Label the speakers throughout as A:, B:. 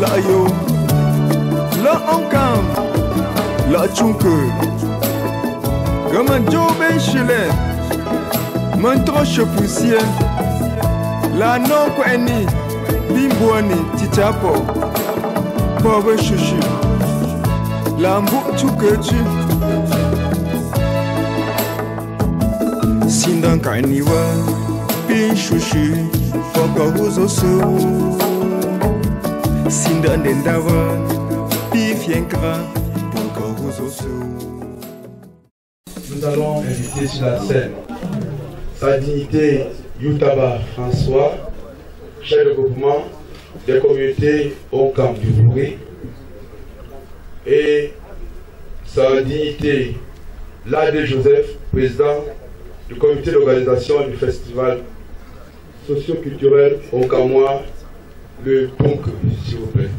A: la yo, la onkam, la chunke. Gaman jo ben chile, man troche poussière. La non ko eni, bimbouani tichapo, pauvre chouchou. La mbou chouke tu. Sindan ka eniwa, bin chouchou, foko huzo sou. Sindan dendawa, bifienkra, foko huzo sou.
B: Nous allons inviter sur la scène sa dignité Youtaba François, chef de groupement des communautés au camp du Bourré, et sa dignité Lade Joseph, président du comité d'organisation du festival socio-culturel au Camois, le Punk, s'il vous plaît.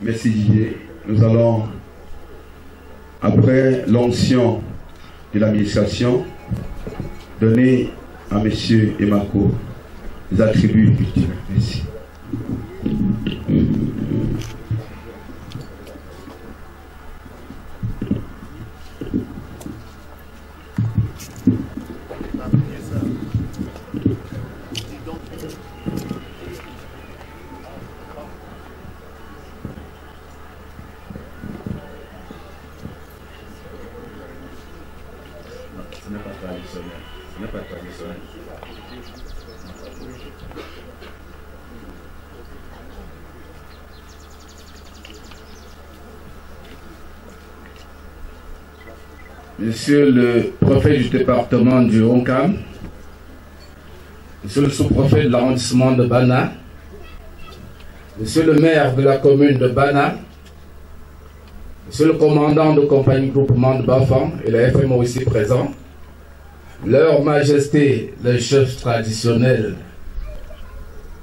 B: Merci Didier. Nous allons, après l'onction de l'administration, donner à M. Emako les attributs culturels. Merci.
C: Ce n'est pas traditionnel. Monsieur le préfet du département du Roncam, Monsieur le sous-préfet de l'arrondissement de Bana, Monsieur le maire de la commune de Bana, Monsieur le commandant de compagnie groupement de Bafan et la FMO ici présent, Leur Majesté, le chef traditionnel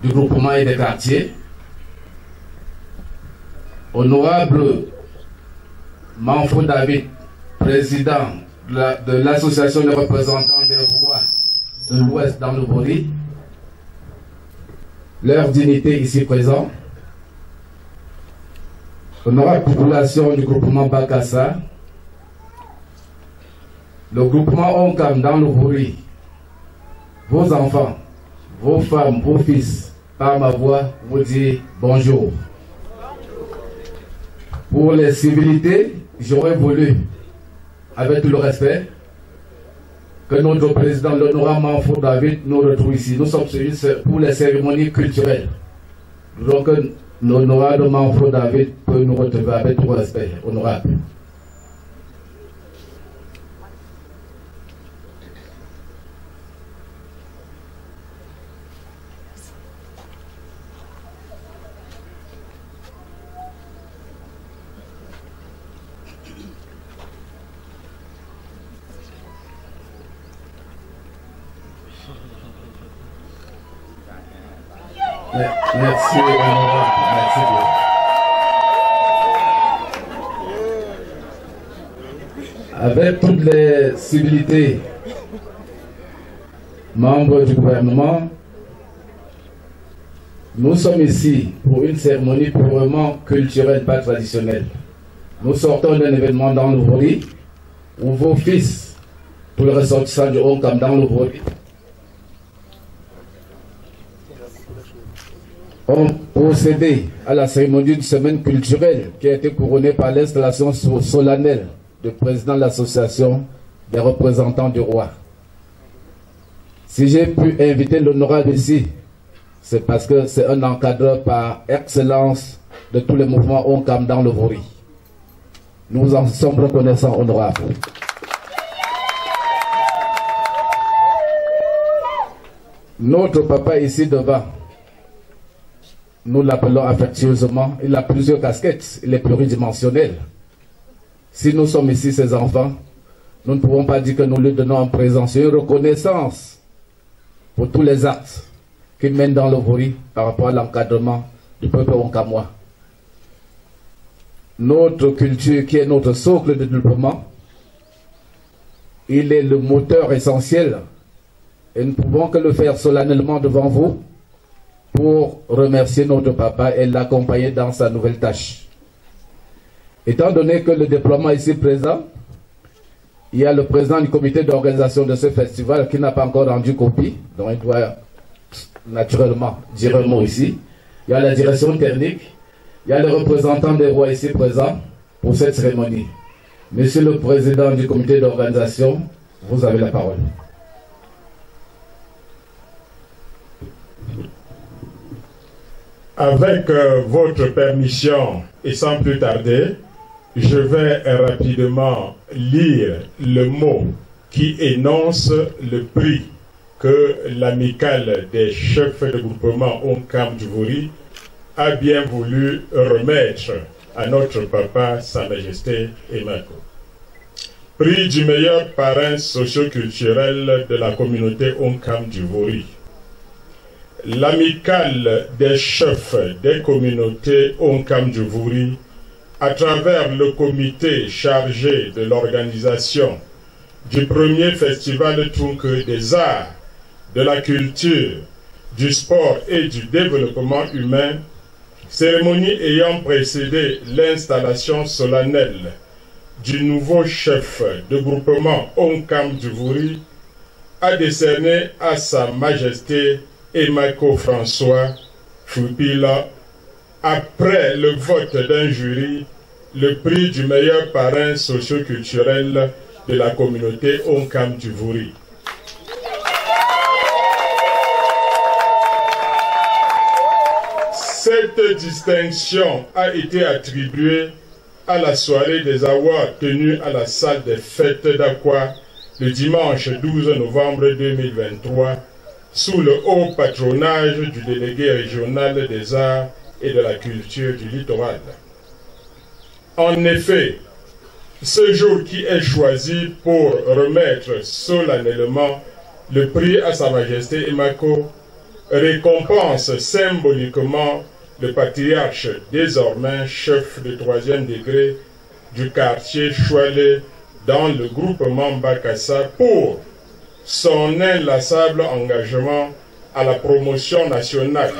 C: du groupement et des quartiers, Honorable Manfou David, président de l'association des représentants des rois de l'Ouest dans le Bori, leur dignité ici présent, honorable population du groupement Bakassa, le groupement Onkam dans le Bori, vos enfants, vos femmes, vos fils, par ma voix, vous dire bonjour. Pour les civilités, j'aurais voulu, avec tout le respect, que notre président, l'honorable Manfou David, nous retrouve ici. Nous sommes pour les cérémonies culturelles. Donc, l'honorable Manfou David peut nous retrouver avec tout le respect, honorable. Merci, honorable. Merci beaucoup. Avec toutes les civilités, membres du gouvernement, nous sommes ici pour une cérémonie purement culturelle, pas traditionnelle. Nous sortons d'un événement dans le Bori où vos fils, pour le ressortissant du Onkam dans le Bori, ont procédé à la cérémonie d'une semaine culturelle qui a été couronnée par l'installation solennelle du président de l'association les représentants du roi. Si j'ai pu inviter l'honorable ici, c'est parce que c'est un encadreur par excellence de tous les mouvements ONCAM dans le Vori. Nous en sommes reconnaissants, honorable. Notre papa ici devant, nous l'appelons affectueusement, il a plusieurs casquettes, il est pluridimensionnel. Si nous sommes ici ses enfants, nous ne pouvons pas dire que nous lui donnons en présence une reconnaissance pour tous les actes qu'il mène dans le Vori par rapport à l'encadrement du peuple oncamois. Notre culture qui est notre socle de développement, il est le moteur essentiel et nous ne pouvons que le faire solennellement devant vous pour remercier notre papa et l'accompagner dans sa nouvelle tâche. Étant donné que le déploiement ici présent, il y a le président du comité d'organisation de ce festival qui n'a pas encore rendu copie, donc il doit naturellement dire un mot ici. Il y a la direction technique, il y a le représentant des rois ici présents pour cette cérémonie. Monsieur le président du comité d'organisation, vous avez la parole.
D: Avec votre permission et sans plus tarder, je vais rapidement lire le mot qui énonce le prix que l'amicale des chefs de groupement ONCAM du Vori a bien voulu remettre à notre papa, Sa Majesté Emako. Prix du meilleur parrain socio-culturel de la communauté ONCAM du Vori. L'amicale des chefs des communautés ONCAM du Vori, à travers le comité chargé de l'organisation du premier festival Tunke des arts, de la culture, du sport et du développement humain, cérémonie ayant précédé l'installation solennelle du nouveau chef de groupement ONCAM du Vori, a décerné à Sa Majesté Emako François Fupila, après le vote d'un jury, le prix du meilleur parrain socio-culturel de la communauté ONCAM du Vori. Cette distinction a été attribuée à la soirée des awards tenue à la salle des fêtes d'Aqua le dimanche 12 novembre 2023 sous le haut patronage du délégué régional des arts et de la culture du littoral. En effet, ce jour qui est choisi pour remettre solennellement le prix à Sa Majesté Emako récompense symboliquement le patriarche désormais chef de 3e degré du quartier Choualé dans le groupement Bakassa pour son inlassable engagement à la promotion nationale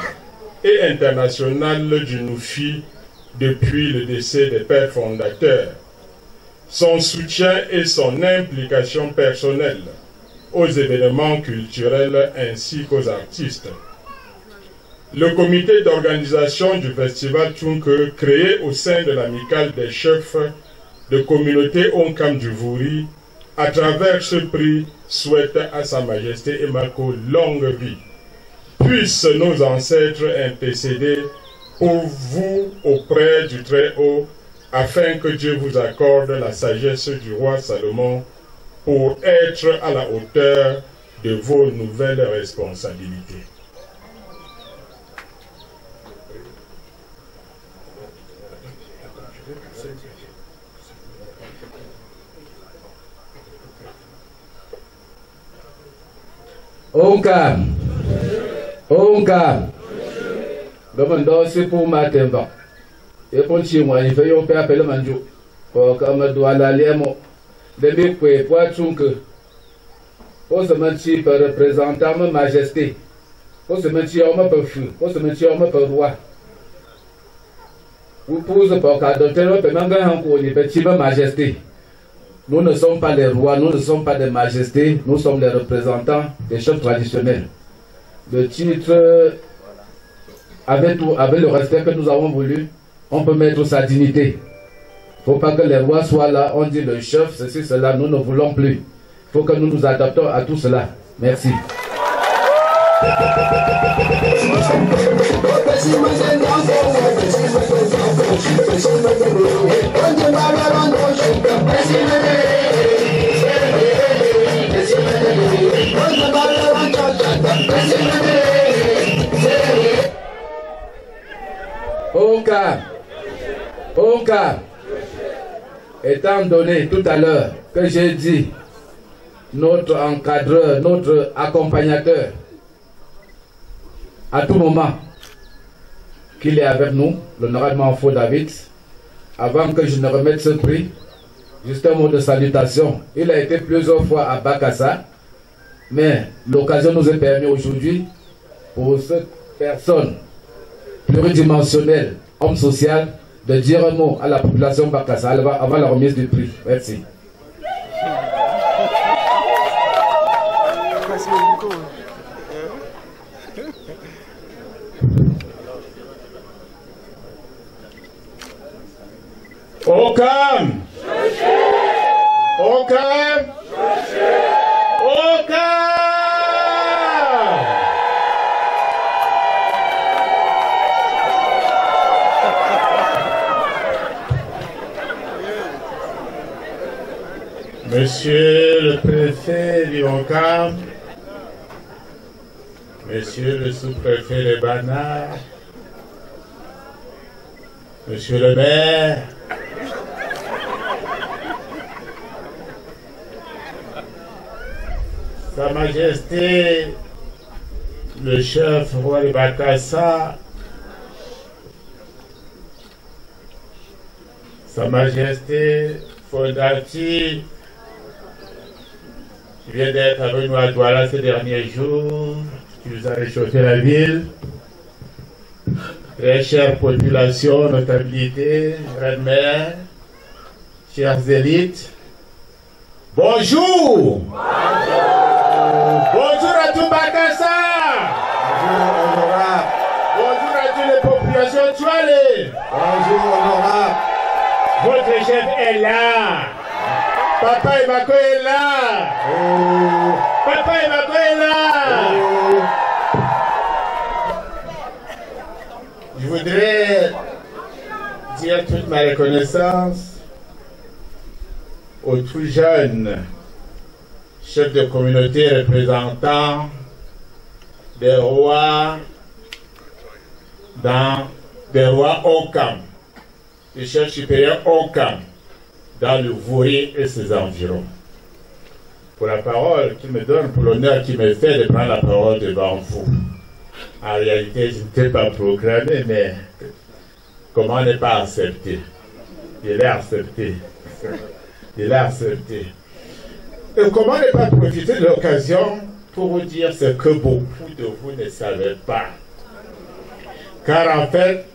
D: et internationale du Noufi depuis le décès des pères fondateurs, son soutien et son implication personnelle aux événements culturels ainsi qu'aux artistes. Le comité d'organisation du festival Tunke, créé au sein de l'amicale des chefs de communauté ONCAM du Vori, à travers ce prix, souhaite à Sa Majesté Emako longue vie. Puissent nos ancêtres intercéder pour vous auprès du Très-Haut, afin que Dieu vous accorde la sagesse du roi Salomon pour être à la hauteur de vos nouvelles responsabilités.
C: ONCAM, ONCAM, Bamando, c'est pour Matemba. Et pour Chimwa, il fait un peu appeler Manjou. Pour comme doit l'aller, de Mikwe, pour Tunke. Pour se mentir par représentant ma majesté. Pour se mentir, on me fou. Pour se mentir, on me roi. Vous posez pour qu'adopter le paiement pour les petits majesté. Nous ne sommes pas les rois, nous ne sommes pas des majestés, nous sommes les représentants des chefs traditionnels. Le titre, avec le respect que nous avons voulu, on peut mettre sa dignité. Il ne faut pas que les rois soient là, on dit le chef, ceci, cela, nous ne voulons plus. faut que nous nous adaptons à tout cela. Merci. Au cas, étant donné tout à l'heure que j'ai dit notre encadreur, notre accompagnateur, à tout moment qu'il est avec nous, l'honorable Manfo David, avant que je ne remette ce prix, juste un mot de salutation. Il a été plusieurs fois à Bakassa, mais l'occasion nous est permise aujourd'hui pour cette personne pluridimensionnelle, homme social, de dire un mot à la population Bakassa avant la remise du prix. Merci.
D: Au calme! Au calme! Au calme! Monsieur le préfet du Ouakam, monsieur le sous-préfet de Bana, monsieur le maire, Sa Majesté, le chef roi de Bakassa, Sa Majesté Fondati, qui vient d'être avec nous à Douala ces derniers jours, qui nous a réchauffé la ville. Très chère population, notabilité, reine mère, chères élites, bonjour! Bonjour à tout Bakassa!
A: Bonjour, honorable.
D: Bonjour à toutes les populations Toualé!
A: Bonjour, honorable.
D: Votre chef est là! Papa Emako est là!
A: Oh,
D: Papa Emako est là!
A: oh.
D: Je voudrais dire toute ma reconnaissance aux tout jeunes chefs de communauté représentants des rois Ouakam, des chefs supérieurs Ouakam, dans le Vouré et ses environs. Pour la parole qu'il me donne, pour l'honneur qu'il me fait de prendre la parole devant vous. En réalité, je ne t'ai pas proclamé, mais comment ne pas accepter? Il est accepté. Il est accepté. Et comment ne pas profiter de l'occasion pour vous dire ce que beaucoup de vous ne savez pas? Car en fait,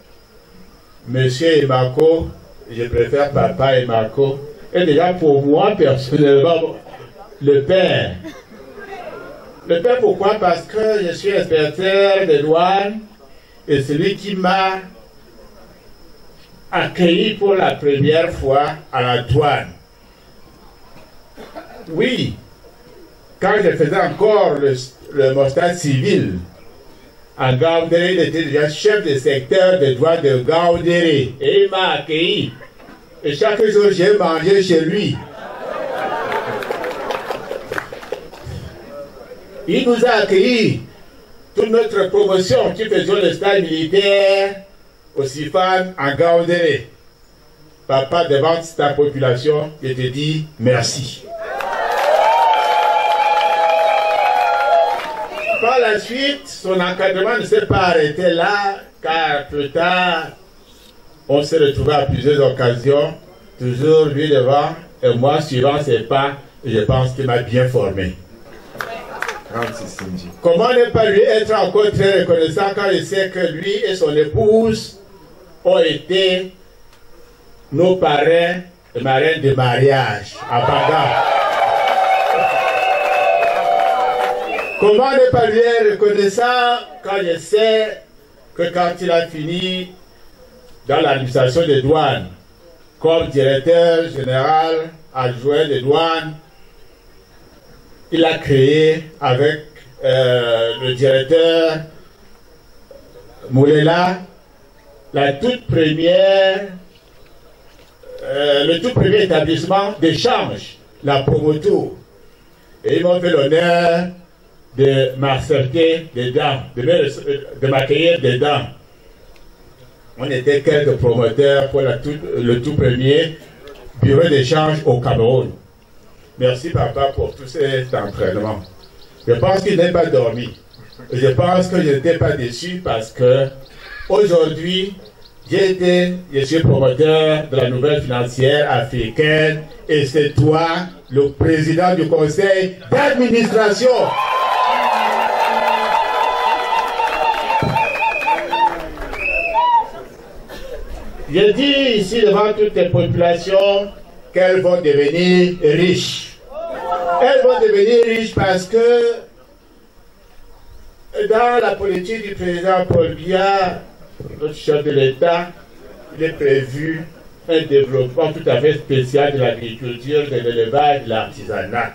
D: Monsieur Emako, je préfère Papa Emako, est déjà pour moi personnellement le père. Le père, pourquoi? Parce que je suis inspecteur des douanes et celui qui m'a accueilli pour la première fois à la douane. Oui, quand je faisais encore le mostard civil, à Gaoundéré, il était déjà chef de secteur de douane de Gaoundéré. Et il m'a accueilli. Et chaque jour, j'ai mangé chez lui. Il nous a accueillis. Toute notre promotion qui faisait le stage militaire au Sifan en Gaoundéré. Papa, devant ta population, je te dis merci. Par la suite, son encadrement ne s'est pas arrêté là, car plus tard, on s'est retrouvé à plusieurs occasions, toujours lui devant et moi suivant ses pas, et je pense qu'il m'a bien formé. Comment ne pas lui être encore très reconnaissant quand il sait que lui et son épouse ont été nos parrains et marraines de mariage à Baga. Comment ne pas lui être reconnaissant quand je sais que quand il a fini dans l'administration des douanes, comme directeur général adjoint des douanes,
E: il a créé avec le directeur Moulela le tout premier établissement d'échange, la Promotour. Et ils m'ont fait l'honneur de m'accepter dedans, de m'accueillir dedans. On était quelques promoteurs pour le tout premier bureau d'échange au Cameroun. Merci papa pour tout cet entraînement. Je pense qu'il n'est pas dormi. Je pense que je n'étais pas déçu parce que aujourd'hui, je suis promoteur de la nouvelle financière africaine et c'est toi, le président du conseil d'administration. Je dis ici devant toutes les populations qu'elles vont devenir riches. Elles vont devenir riches parce que dans la politique du président Paul Biya, notre chef de l'État, il est prévu un développement tout à fait spécial de l'agriculture, de l'élevage, de l'artisanat.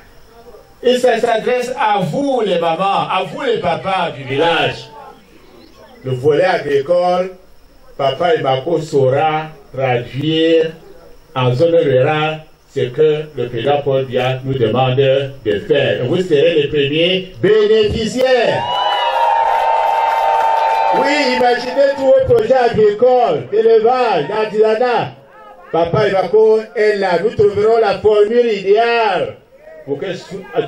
E: Et ça s'adresse à vous les mamans, à vous les papas du village. Le volet agricole, Papa Emako saura traduire en zone rurale ce que le président Paul Biya nous demande de faire. Vous serez les premiers bénéficiaires. Oui, imaginez tous vos projets agricoles, d'élevage, d'artisanat. Papa Emako est là. Nous trouverons la formule idéale pour que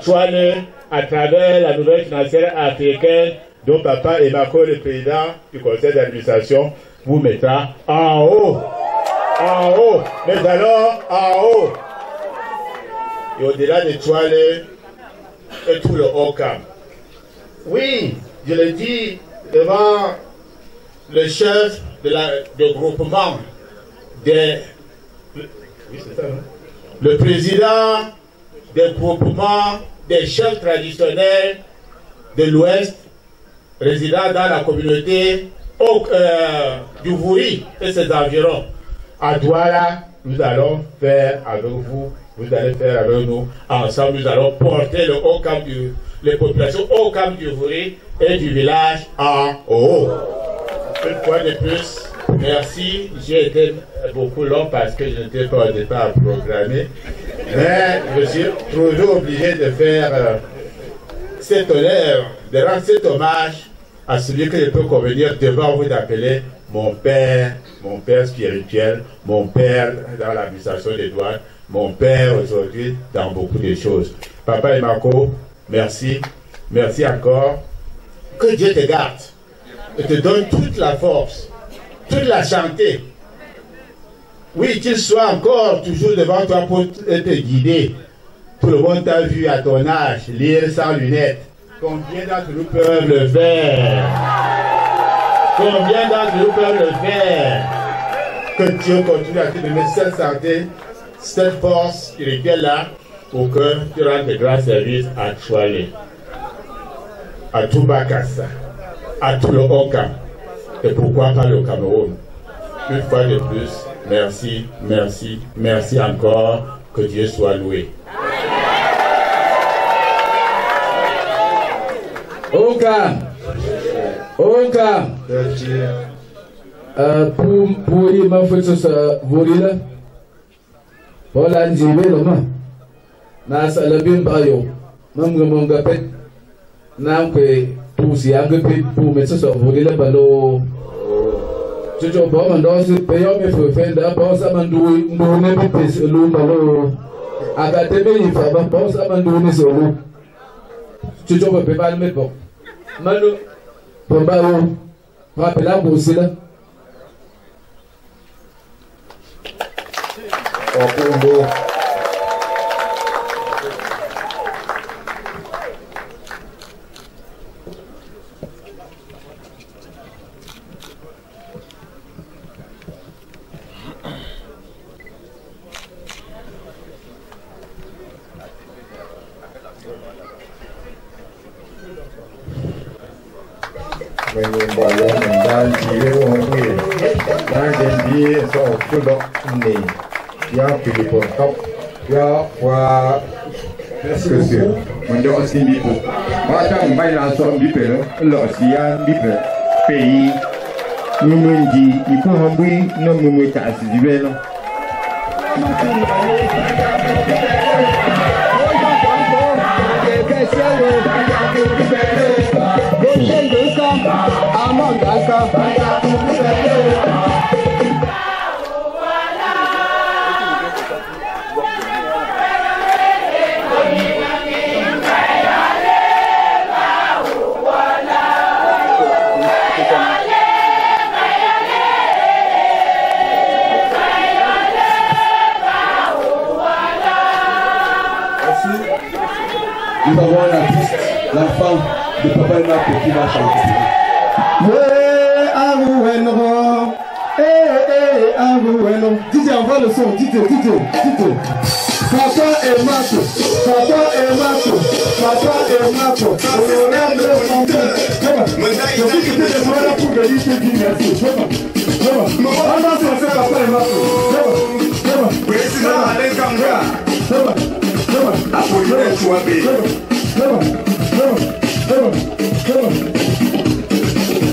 E: Tchouane, à travers la nouvelle financière africaine, dont Papa Emako, le président du conseil d'administration, vous mettra en haut. En haut. Mais alors, en haut. Et au-delà de Tchouane et tout le Haut-Cam. Oui, je le dis devant le chef de groupement le président des groupements des chefs traditionnels de l'Ouest résidant dans la communauté du Vouri et ses environs. À Douala, nous allons faire avec vous, vous allez faire avec nous, ensemble nous allons porter le Haut-Cam les populations Haut-Cam du Vouri et du village en haut. Une fois de plus, merci. J'ai été beaucoup long parce que je n'étais pas au départ programmé. Mais je suis toujours obligé de faire cet honneur, de rendre cet hommage à celui que je peux convenir devant vous d'appeler mon père spirituel, mon père dans l'administration des douanes, mon père aujourd'hui dans beaucoup de choses. Papa Emako, merci. Merci encore. Que Dieu te garde et te donne toute la force, toute la santé. Oui, qu'il soit encore toujours devant toi pour te guider. Tout le monde t'a vu à ton âge, lire sans lunettes. Combien d'entre nous peuvent le faire? Combien d'entre nous peuvent le faire? Que Dieu continue à te donner cette santé, cette force spirituelle là, pour que tu rendes de grands services à Tchouane, à tout Bakassa, à tout le Haut-Cam, et pourquoi pas le Cameroun. Une fois de plus, merci, merci, merci encore, que Dieu soit loué.
C: Haut-Cam, Haut-Cam, pour y m'en ce volet-là, pour l'anjiver le main, n'a sa la bien bayo, même que mon gapet, n'a que tout si un gapet pour mettre ce volet-là, balo. Je ne peux pas me payer mes frais d'abord, ça m'a donné des pièces, l'eau, balo. À la télé, il faut pas ça m'a donné ce lot. Je ne peux pas le mettre bon. Mano, Pamba, rappelez la bourse là.
F: Merci beaucoup. On aussi Bipo. On va lancer Bipo, le Océan Bipo, pays. Nous nous dit, il faut un bruit, non, nous mettons à ce niveau.
B: Nous avons un artiste, l'enfant de Papa et Marc qui va chanter.
G: DJ, envoie le son, DJ. Papa et Marco, honorable enfant. Je vous quitte les moyens pour venir te dire merci. Pendant que c'est Papa et Marco.
A: Président Alain Kanga. Apollinaire Chouabé.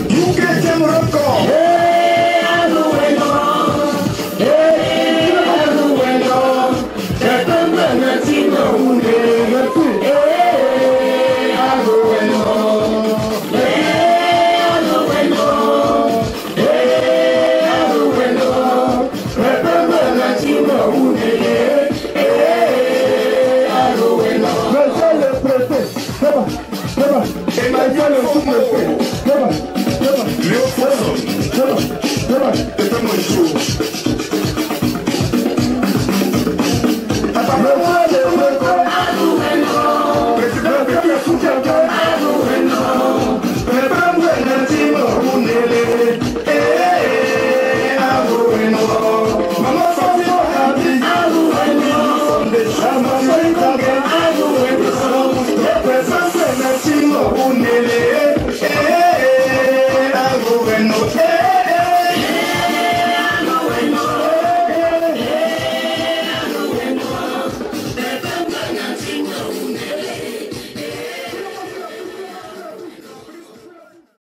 A: Youquet Morocco.